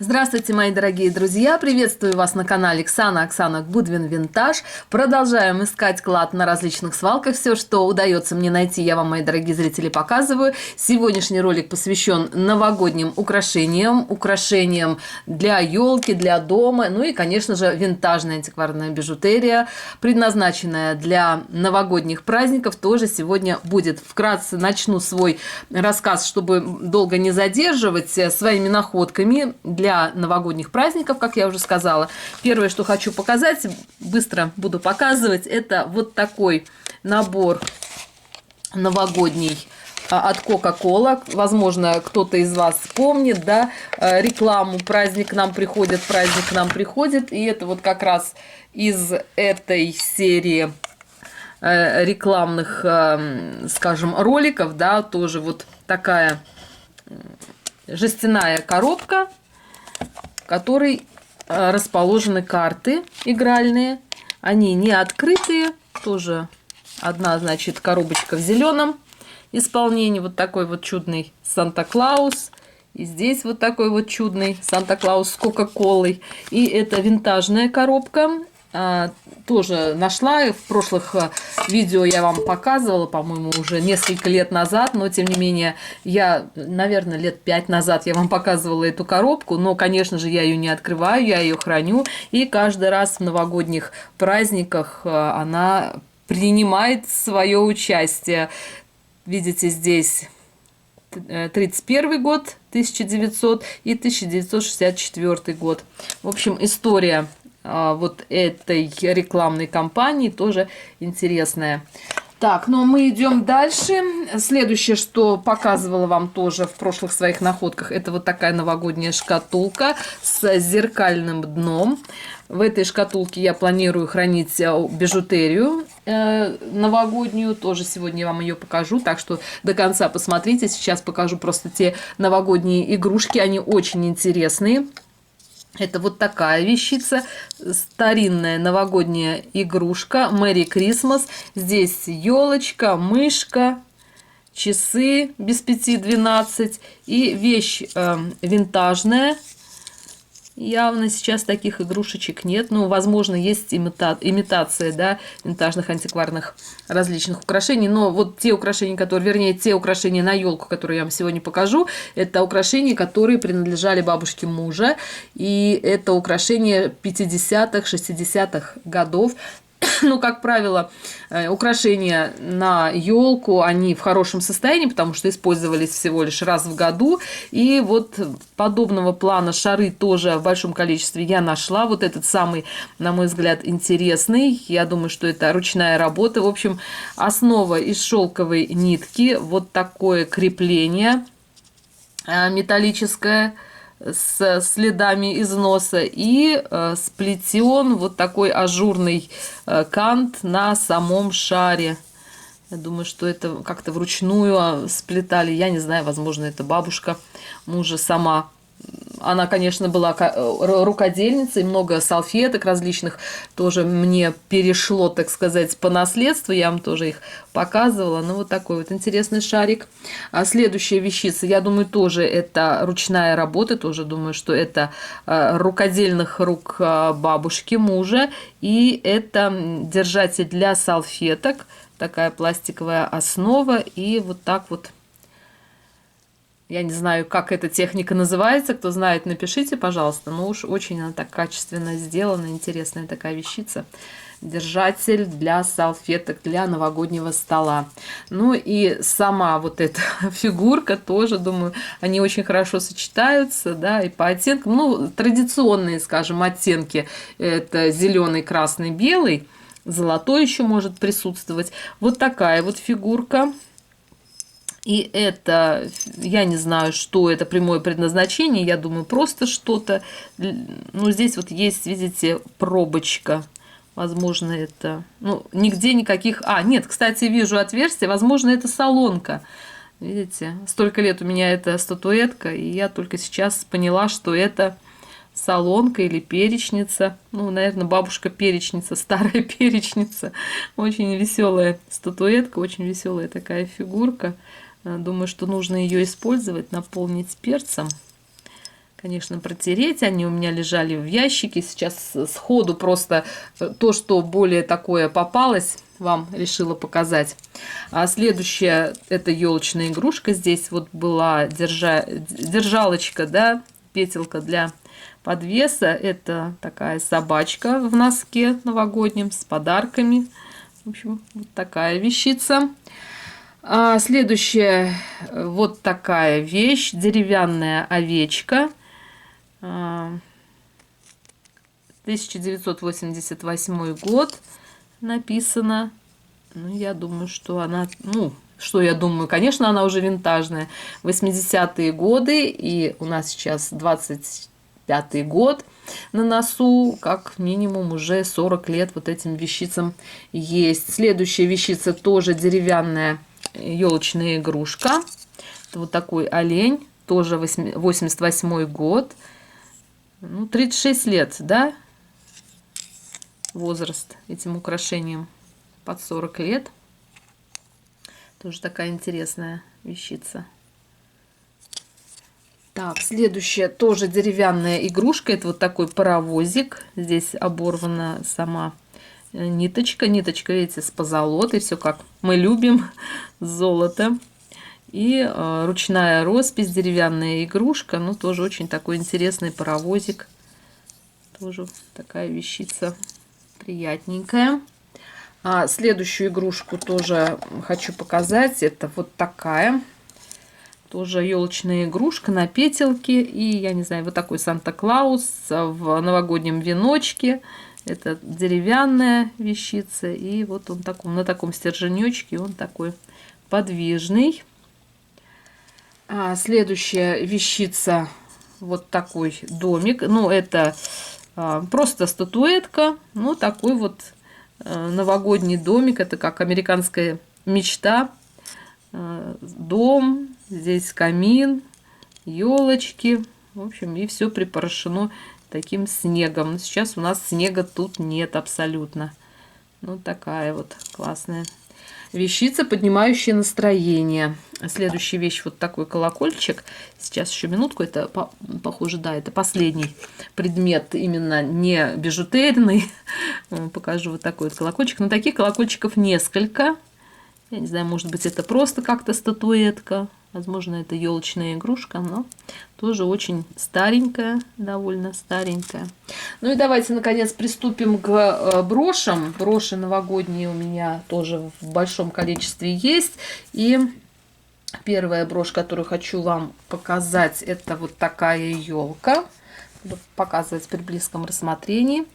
Здравствуйте, мои дорогие друзья! Приветствую вас на канале Оксана Гудвин Винтаж. Продолжаем искать клад на различных свалках. Все, что удается мне найти, я вам, мои дорогие зрители, показываю. Сегодняшний ролик посвящен новогодним украшениям для елки, для дома. Ну и, конечно же, винтажная антикварная бижутерия, предназначенная для новогодних праздников, тоже сегодня будет. Вкратце начну свой рассказ, чтобы долго не задерживать, своими находками для новогодних праздников, как я уже сказала. Первое, что хочу показать, быстро буду показывать, это вот такой набор новогодний от Coca-Cola. Возможно, кто-то из вас помнит, да, рекламу «Праздник к нам приходит», «Праздник к нам приходит». И это вот как раз из этой серии рекламных, скажем, роликов, да, тоже вот такая жестяная коробка, в которой расположены карты игральные. Они не открытые. Тоже одна, значит, коробочка в зеленом исполнении. Вот такой вот чудный Санта-Клаус. И здесь вот такой вот чудный Санта-Клаус с Кока-Колой. И это винтажная коробка. Тоже нашла. В прошлых видео я вам показывала, по-моему, уже несколько лет назад, но тем не менее, наверное, лет 5 назад я вам показывала эту коробку, но, конечно же, я ее не открываю, я ее храню, и каждый раз в новогодних праздниках она принимает свое участие. Видите, здесь 31 год, 1900 и 1964 год. В общем, история вот этой рекламной кампании тоже интересная. Так, ну мы идем дальше. Следующее, что показывала вам тоже в прошлых своих находках, это вот такая новогодняя шкатулка с зеркальным дном. В этой шкатулке я планирую хранить бижутерию новогоднюю. Тоже сегодня я вам ее покажу, так что до конца посмотрите. Сейчас покажу просто те новогодние игрушки, они очень интересные. Это вот такая вещица, старинная новогодняя игрушка Merry Christmas. Здесь елочка, мышка, часы без 5:12 и вещь винтажная. Явно сейчас таких игрушечек нет. Ну, возможно, есть имитация, да, винтажных антикварных различных украшений. Но вот те украшения, те украшения на елку, которые я вам сегодня покажу, это украшения, которые принадлежали бабушке мужа. И это украшения 50-х, 60-х годов. Ну, как правило, украшения на елку, они в хорошем состоянии, потому что использовались всего лишь раз в году. И вот подобного плана шары тоже в большом количестве я нашла. Вот этот самый, на мой взгляд, интересный. Я думаю, что это ручная работа. В общем, основа из шелковой нитки. Вот такое крепление металлическое с следами износа и сплетен вот такой ажурный кант на самом шаре. Я думаю, что это как-то вручную сплетали. Я не знаю, возможно, это бабушка мужа сама. Она, конечно, была рукодельницей, много салфеток различных тоже мне перешло, так сказать, по наследству. Я вам тоже их показывала. Ну, вот такой вот интересный шарик. А следующая вещица, я думаю, тоже это ручная работа. Тоже думаю, что это рукодельных рук бабушки мужа. И это держатель для салфеток. Такая пластиковая основа. И вот так вот. Я не знаю, как эта техника называется. Кто знает, напишите, пожалуйста. Но уж очень она так качественно сделана. Интересная такая вещица. Держатель для салфеток для новогоднего стола. Ну и сама вот эта фигурка тоже, думаю, они очень хорошо сочетаются, да, и по оттенкам. Ну, традиционные, скажем, оттенки. Это зеленый, красный, белый. Золотой еще может присутствовать. Вот такая вот фигурка. И это, я не знаю, что это прямое предназначение, я думаю, просто что-то. Ну, здесь вот есть, видите, пробочка. Возможно, это... Ну, нигде никаких... нет, кстати, вижу отверстие. Возможно, это солонка. Видите, столько лет у меня эта статуэтка, и я только сейчас поняла, что это солонка или перечница. Ну, наверное, бабушка-перечница, старая перечница. Очень веселая статуэтка, очень веселая такая фигурка. Думаю, что нужно ее использовать, наполнить перцем. конечно, протереть. Они у меня лежали в ящике. Сейчас сходу просто то, что более такое попалось, вам решила показать. А следующая это елочная игрушка. Здесь вот была держалочка, да, петелка для подвеса. Это такая собачка в носке новогоднем с подарками. В общем, вот такая вещица. А следующая вот такая вещь. Деревянная овечка. 1988 год написано. Ну, я думаю, что она... Ну, что я думаю? Конечно, она уже винтажная. 80-е годы. И у нас сейчас 25-й год на носу. Как минимум уже 40 лет вот этим вещицам есть. Следующая вещица тоже деревянная елочная игрушка. Это вот такой олень. Тоже 88 год. Ну, 36 лет, да? Возраст этим украшением. Под 40 лет. Тоже такая интересная вещица. Так, следующая тоже деревянная игрушка. Это вот такой паровозик. Здесь оборвана сама ниточка. Ниточка, видите, с позолотой. Все как мы любим. Золото. И ручная роспись, деревянная игрушка. Ну, тоже очень такой интересный паровозик. Тоже такая вещица приятненькая. А следующую игрушку тоже хочу показать. Это вот такая. Тоже елочная игрушка на петелке. И, я не знаю, вот такой Санта-Клаус в новогоднем веночке. Это деревянная вещица. И вот он на таком стерженечке. Он такой подвижный. А следующая вещица, вот такой домик. Ну, это просто статуэтка. Ну, такой вот новогодний домик. Это как американская мечта. Дом, здесь камин, елочки. В общем, и все припорошено таким снегом. Но сейчас у нас снега тут нет абсолютно. Ну, такая вот классная вещица, поднимающая настроение. Следующая вещь, вот такой колокольчик. Сейчас еще минутку, это похоже, да, это последний предмет, именно не бижутерный. Покажу вот такой вот колокольчик. Но таких колокольчиков несколько. Я не знаю, может быть, это просто как-то статуэтка. Возможно, это елочная игрушка, но тоже очень старенькая, довольно старенькая. Ну и давайте, наконец, приступим к брошам. Броши новогодние у меня тоже в большом количестве есть. И первая брошь, которую хочу вам показать, это вот такая елка. Буду показывать при близком рассмотрении.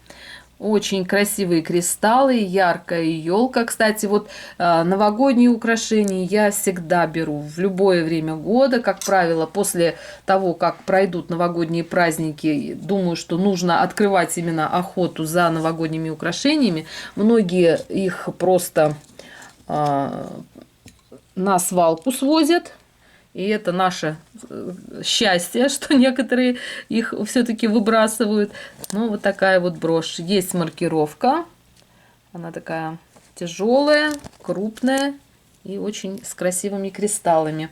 Очень красивые кристаллы, яркая елка. Кстати, вот новогодние украшения я всегда беру в любое время года. Как правило, после того, как пройдут новогодние праздники, думаю, что нужно открывать именно охоту за новогодними украшениями. Многие их просто на свалку свозят. И это наше счастье, что некоторые их все-таки выбрасывают. Ну, вот такая вот брошь. Есть маркировка. Она такая тяжелая, крупная и очень с красивыми кристаллами.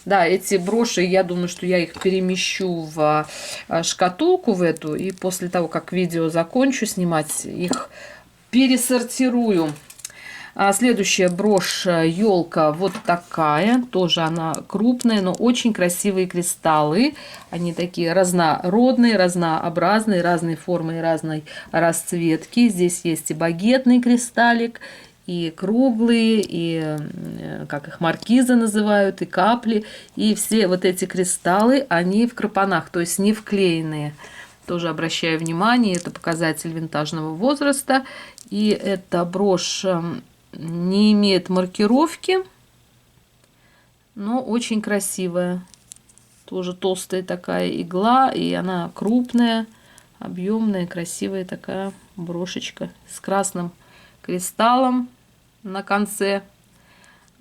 Да, эти броши, я думаю, что я их перемещу в шкатулку в эту. И после того, как видео закончу снимать, их пересортирую. Следующая брошь елка вот такая. Тоже она крупная, но очень красивые кристаллы. Они такие разнородные, разнообразные, разной формы и разной расцветки. Здесь есть и багетный кристаллик, и круглые, и как их маркиза называют, и капли. И все вот эти кристаллы, они в клапанах, то есть не вклеенные. Тоже обращаю внимание, это показатель винтажного возраста. И эта брошь не имеет маркировки, но очень красивая. Тоже толстая такая игла, и она крупная, объемная, красивая такая брошечка с красным кристаллом на конце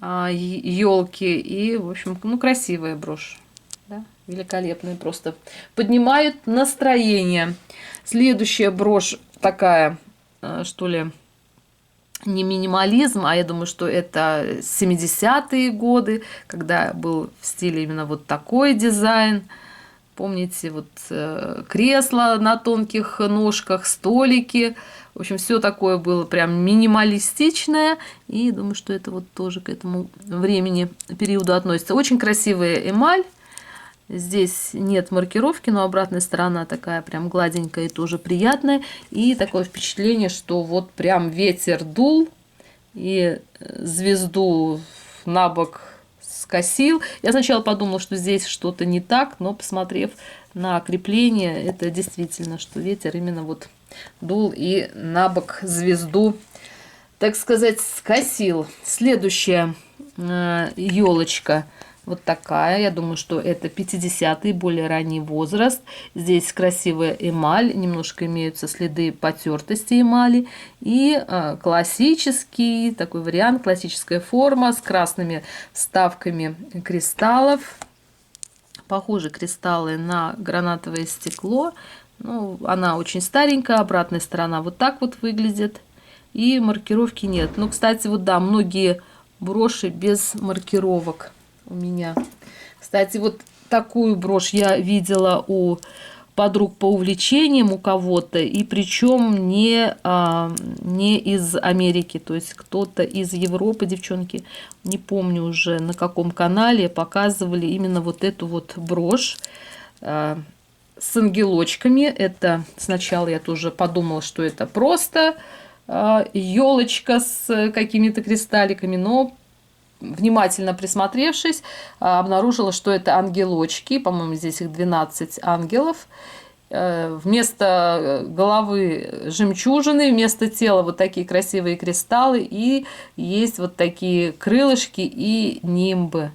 елки. И, в общем, ну, красивая брошь. Да? Великолепная, просто поднимает настроение. Следующая брошь такая, что ли, не минимализм, а я думаю, что это 70-е годы, когда был в стиле именно вот такой дизайн. Помните, вот кресла на тонких ножках, столики. В общем, все такое было прям минималистичное. И думаю, что это вот тоже к этому времени, периоду относится. Очень красивая эмаль. Здесь нет маркировки, но обратная сторона такая прям гладенькая и тоже приятная. И такое впечатление, что вот прям ветер дул и звезду на бок скосил. Я сначала подумала, что здесь что-то не так, но посмотрев на крепление, это действительно, что ветер именно вот дул и на бок звезду, так сказать, скосил. Следующая елочка вот такая. Я думаю, что это 50-й, более ранний возраст. Здесь красивая эмаль, немножко имеются следы потертости эмали. И классический такой вариант, классическая форма с красными вставками кристаллов. Похожи кристаллы на гранатовое стекло. Ну, она очень старенькая, обратная сторона вот так вот выглядит. И маркировки нет. Ну, кстати, вот да, многие броши без маркировок у меня. Кстати, вот такую брошь я видела у подруг по увлечениям у кого-то, и причем не из Америки, то есть кто-то из Европы, девчонки, не помню уже на каком канале, показывали именно вот эту вот брошь с ангелочками. Это сначала я тоже подумала, что это просто елочка с какими-то кристалликами, но внимательно присмотревшись, обнаружила, что это ангелочки. По-моему, здесь их 12 ангелов. Вместо головы жемчужины, вместо тела вот такие красивые кристаллы. И есть вот такие крылышки и нимбы.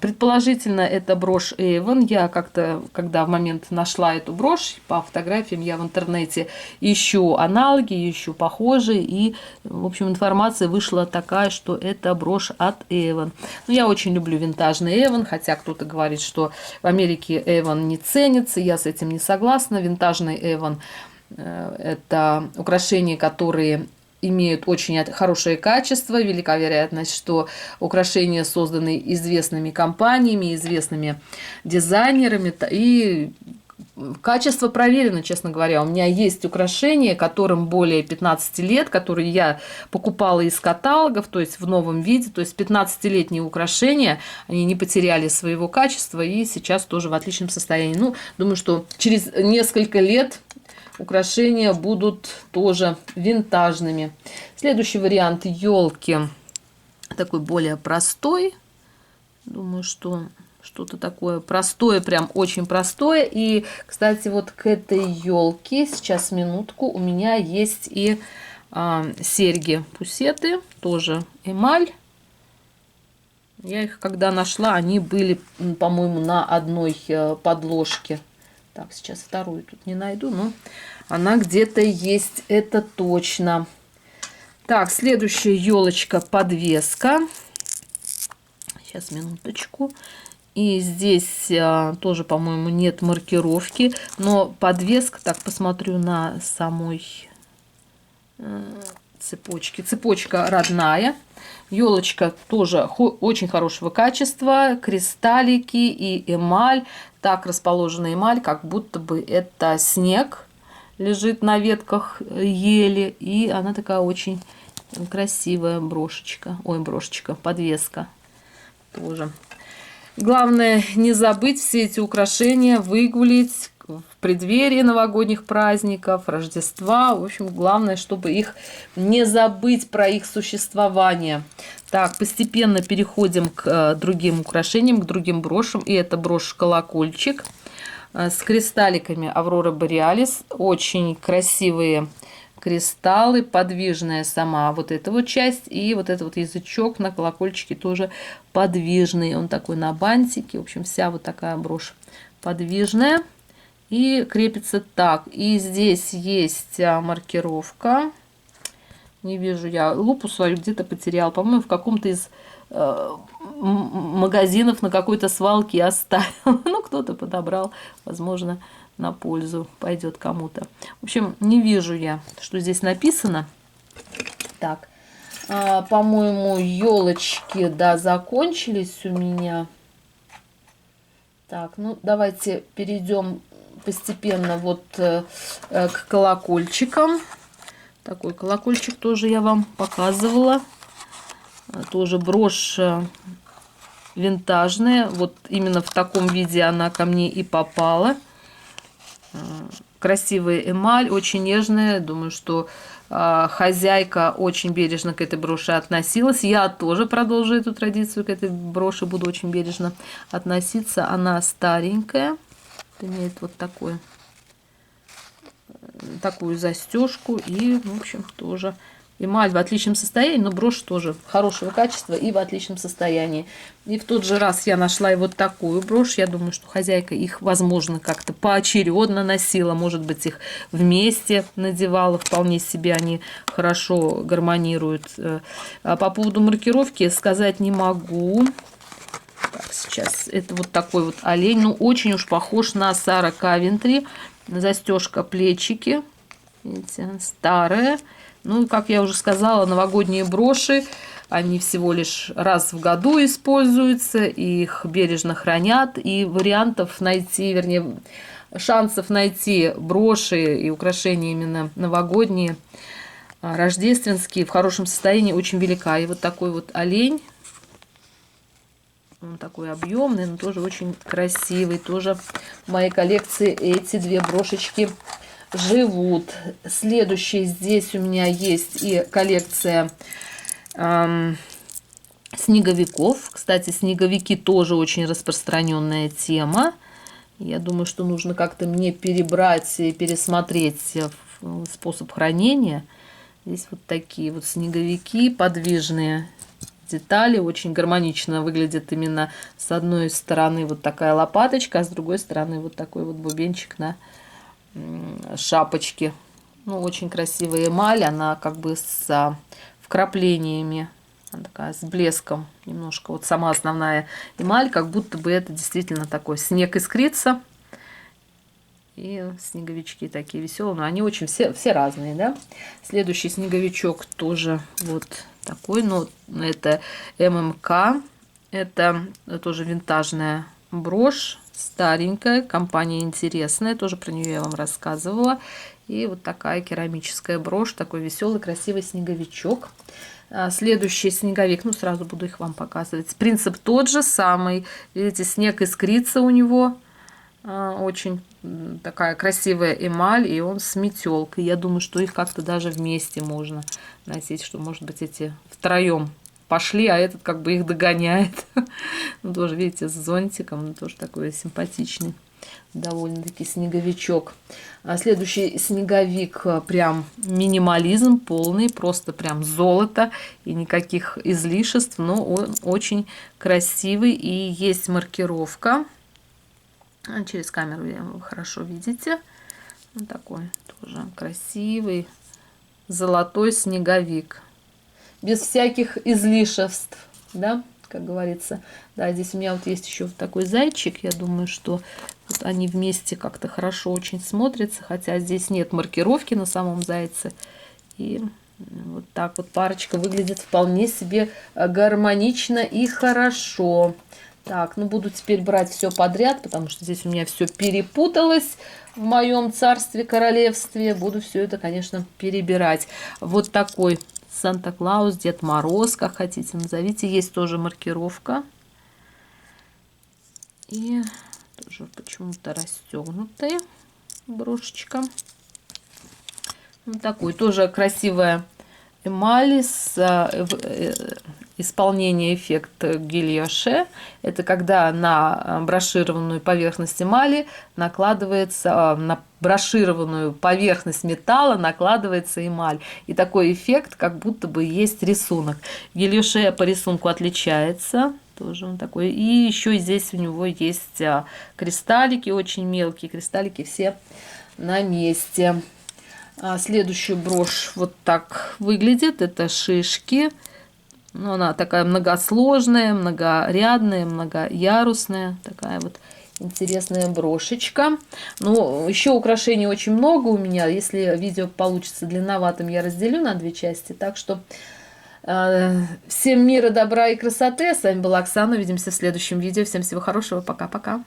Предположительно, это брошь Avon. Я как-то, когда в момент нашла эту брошь, по фотографиям я в интернете ищу аналоги, ищу похожие. И, в общем, информация вышла такая, что это брошь от Avon. Но я очень люблю винтажный Avon, хотя кто-то говорит, что в Америке Avon не ценится. Я с этим не согласна. Винтажный Avon – это украшения, которые имеют очень хорошее качество. Велика вероятность, что украшения созданы известными компаниями, известными дизайнерами. И качество проверено, честно говоря. У меня есть украшения, которым более 15 лет, которые я покупала из каталогов, то есть в новом виде. То есть 15-летние украшения, они не потеряли своего качества и сейчас тоже в отличном состоянии. Ну, думаю, что через несколько лет украшения будут тоже винтажными. Следующий вариант елки такой более простой. Думаю, что что-то такое простое, прям очень простое. И, кстати, вот к этой елке, сейчас минутку, у меня есть и серьги-пусеты, тоже эмаль. Я их когда нашла, они были, по-моему, на одной подложке. Так, сейчас вторую тут не найду, но она где-то есть, это точно. Так, следующая елочка подвеска. Сейчас, минуточку. И здесь тоже, по-моему, нет маркировки, но подвеска, так, посмотрю на самой цепочке. Цепочка родная. Елочка тоже очень хорошего качества. Кристаллики и эмаль. Так расположена эмаль, как будто бы это снег лежит на ветках ели. И она такая очень красивая брошечка. Ой, брошечка, подвеска тоже. Главное не забыть все эти украшения выгулить в преддверии новогодних праздников, Рождества. В общем, главное, чтобы их не забыть про их существование. Так, постепенно переходим к другим украшениям, к другим брошам. И это брошь-колокольчик с кристалликами Аврора Бореалис. Очень красивые кристаллы, подвижная сама вот эта вот часть. И вот этот вот язычок на колокольчике тоже подвижный. Он такой на бантике. В общем, вся вот такая брошь подвижная. И крепится так. И здесь есть маркировка. Не вижу, я лупу свою где-то потеряла. По-моему, в каком-то из магазинов на какой-то свалке оставила. Ну, кто-то подобрал, возможно, на пользу пойдет кому-то. В общем, не вижу я, что здесь написано. Так, по-моему, елочки, да, закончились у меня. Так, ну давайте перейдем постепенно вот к колокольчикам. Такой колокольчик тоже я вам показывала. Тоже брошь винтажная. Вот именно в таком виде она ко мне и попала. Красивая эмаль, очень нежная. Думаю, что хозяйка очень бережно к этой броши относилась. Я тоже продолжу эту традицию, к этой броши буду очень бережно относиться. Она старенькая, имеет вот такую застежку и, в общем, тоже эмаль в отличном состоянии, но брошь тоже хорошего качества и в отличном состоянии. И в тот же раз я нашла и вот такую брошь. Я думаю, что хозяйка их, возможно, как-то поочередно носила, может быть, их вместе надевала. Вполне себе они хорошо гармонируют. А по поводу маркировки сказать не могу. Так, сейчас это вот такой вот олень. Ну, очень уж похож на Сара Кавентри. Застежка, плечики. Видите, старая. Ну, как я уже сказала, новогодние броши, они всего лишь раз в году используются, их бережно хранят, и вариантов найти, вернее, шансов найти броши и украшения именно новогодние, рождественские, в хорошем состоянии очень велика. И вот такой вот олень, он такой объемный, но тоже очень красивый. Тоже в моей коллекции эти две брошечки живут. Следующий здесь у меня есть и коллекция снеговиков. Кстати, снеговики тоже очень распространенная тема. Я думаю, что нужно как-то мне перебрать и пересмотреть способ хранения. Здесь вот такие вот снеговики, подвижные детали, очень гармонично выглядят именно с одной стороны вот такая лопаточка, а с другой стороны вот такой вот бубенчик на шапочки. Ну, очень красивая эмаль, она как бы с вкраплениями, она такая с блеском немножко. Вот сама основная эмаль, как будто бы это действительно такой снег искрится. И снеговички такие веселые, но они очень все разные, да. Следующий снеговичок тоже вот такой, но это ММК, это тоже винтажная брошь. Старенькая, компания интересная, тоже про нее я вам рассказывала. И вот такая керамическая брошь, такой веселый, красивый снеговичок. Следующий снеговик, ну сразу буду их вам показывать. Принцип тот же самый. Видите, снег искрится у него. Очень такая красивая эмаль, и он с метелкой. Я думаю, что их как-то даже вместе можно носить, что, может быть, эти втроем пошли, а этот как бы их догоняет. Ну, тоже, видите, с зонтиком, ну, тоже такой симпатичный, довольно-таки снеговичок. А следующий снеговик прям минимализм полный, просто прям золото и никаких излишеств, но он очень красивый и есть маркировка. Через камеру вы хорошо видите. Вот такой тоже красивый золотой снеговик. Без всяких излишеств, да, как говорится. Да, здесь у меня вот есть еще вот такой зайчик. Я думаю, что вот они вместе как-то хорошо очень смотрятся. Хотя здесь нет маркировки на самом зайце. И вот так вот парочка выглядит вполне себе гармонично и хорошо. Так, ну буду теперь брать все подряд, потому что здесь у меня все перепуталось в моем царстве, королевстве. Буду все это, конечно, перебирать. Вот такой Санта-Клаус, Дед Мороз, как хотите назовите. Есть тоже маркировка. И тоже почему-то расстегнутая брошечка. Вот такой тоже красивая эмаль с исполнение эффекта гильоше. Это когда на брошированную поверхность эмали накладывается, на брошированную поверхность металла накладывается эмаль. И такой эффект, как будто бы есть рисунок. Гильоше по рисунку отличается. Тоже он такой. И еще здесь у него есть кристаллики, очень мелкие кристаллики, все на месте. Следующую брошь вот так выглядит. Это шишки. Ну, она такая многосложная, многорядная, многоярусная. Такая вот интересная брошечка. Ну, еще украшений очень много у меня. Если видео получится длинноватым, я разделю на две части. Так что всем мира, добра и красоты. С вами была Оксана. Увидимся в следующем видео. Всем всего хорошего. Пока-пока.